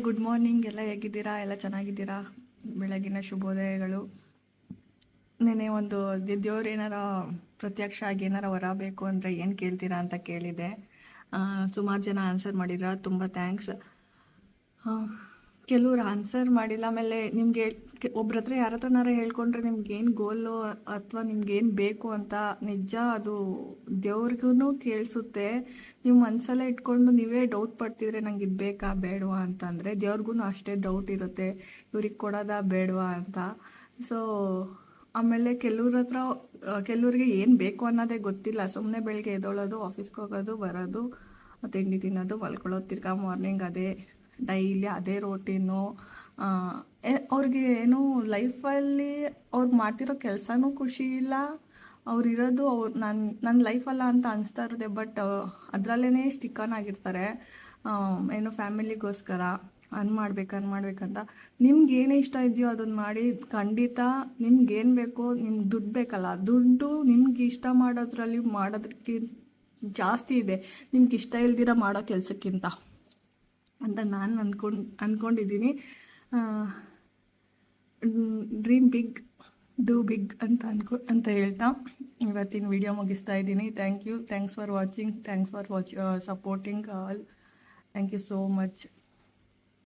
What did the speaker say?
Good morning. ಎಲ್ಲ ಹೇಗಿದ್ದೀರಾ? ಎಲ್ಲ ಚೆನ್ನಾಗಿದ್ದೀರಾ? ಬೆಳಗಿನ ಶುಭೋದಯಗಳು. ನೆನೆ ಒಂದು ದೇವ್ರು ಏನಾರ ಪ್ರತ್ಯಕ್ಷ ಆಗಿ ಏನಾರ ವರ ಬೇಕು ಅಂದರೆ ಏನು ಕೇಳ್ತೀರಾ ಅಂತ ಕೇಳಿದೆ. ಸುಮಾರು ಜನ ಆನ್ಸರ್ ಮಾಡಿದ್ರ, ತುಂಬ ಥ್ಯಾಂಕ್ಸ್. ಕೆಲವ್ರು ಆನ್ಸರ್ ಮಾಡಿಲ್ಲ. ಆಮೇಲೆ ನಿಮಗೆ ಒಬ್ರ ಹತ್ರ ಯಾರ ಹತ್ರನಾರ ಹೇಳ್ಕೊಂಡ್ರೆ ನಿಮ್ಗೇನು ಗೋಲು ಅಥವಾ ನಿಮ್ಗೇನು ಬೇಕು ಅಂತ ನಿಜ ಅದು ದೇವ್ರಿಗೂ ಕೇಳಿಸುತ್ತೆ. ನೀವು ಮನಸ್ಸಲ್ಲೇ ಇಟ್ಕೊಂಡು ನೀವೇ ಡೌಟ್ ಪಡ್ತಿದ್ರೆ ನಂಗೆ ಇದು ಬೇಕಾ ಬೇಡವಾ ಅಂತಂದರೆ ದೇವ್ರಿಗೂ ಅಷ್ಟೇ ಡೌಟ್ ಇರುತ್ತೆ, ಇವ್ರಿಗೆ ಕೊಡೋದಾ ಬೇಡವಾ ಅಂತ. ಸೊ ಆಮೇಲೆ ಕೆಲವ್ರಿಗೆ ಏನು ಬೇಕು ಅನ್ನೋದೇ ಗೊತ್ತಿಲ್ಲ. ಸುಮ್ಮನೆ ಬೆಳಗ್ಗೆ ಎದ್ದೊಳೋದು, ಆಫೀಸ್ಗೆ ಹೋಗೋದು, ಬರೋದು, ತಿಂಡಿ ತಿನ್ನೋದು, ಮಲ್ಕೊಳ್ಳೋದು, ತಿರ್ಗಾ ಮಾರ್ನಿಂಗ್ ಅದೇ ಡೈಲಿ ಅದೇ ರೋಟೀನು. ಅವ್ರಿಗೆ ಏನು ಲೈಫಲ್ಲಿ ಅವ್ರು ಮಾಡ್ತಿರೋ ಕೆಲಸನೂ ಖುಷಿ ಇಲ್ಲ, ಅವ್ರಿರೋದು ನನ್ನ ಲೈಫಲ್ಲ ಅಂತ ಅನಿಸ್ತಾ ಇರುತ್ತೆ. ಬಟ್ ಅದರಲ್ಲೇ ಸ್ಟಿಕ್ ಆಗಿರ್ತಾರೆ. ಏನು ಫ್ಯಾಮಿಲಿಗೋಸ್ಕರ ಮಾಡ್ಬೇಕಂತ. ನಿಮ್ಗೇನು ಇಷ್ಟ ಇದೆಯೋ ಅದನ್ನು ಮಾಡಿ. ಖಂಡಿತ ನಿಮ್ಗೇನು ಬೇಕೋ, ನಿಮ್ಗೆ ದುಡ್ಡು ಬೇಕಲ್ಲ, ದುಡ್ಡು ನಿಮ್ಗೆ ಇಷ್ಟ ಮಾಡೋದಕ್ಕಿಂತ ಜಾಸ್ತಿ ಇದೆ ನಿಮ್ಗೆ ಇಷ್ಟ ಇಲ್ದಿರ ಮಾಡೋ ಕೆಲಸಕ್ಕಿಂತ ಅಂತ ನಾನು ಅಂದ್ಕೊಂಡಿದ್ದೀನಿ. ಡ್ರೀಮ್ ಬಿಗ್, ಡೂ ಬಿಗ್ ಅಂತ ಹೇಳ್ತಾ ಇವತ್ತಿನ ವಿಡಿಯೋ ಮುಗಿಸ್ತಾ ಇದ್ದೀನಿ. Thanks for watching. Thanks for supporting all. Thank you so much.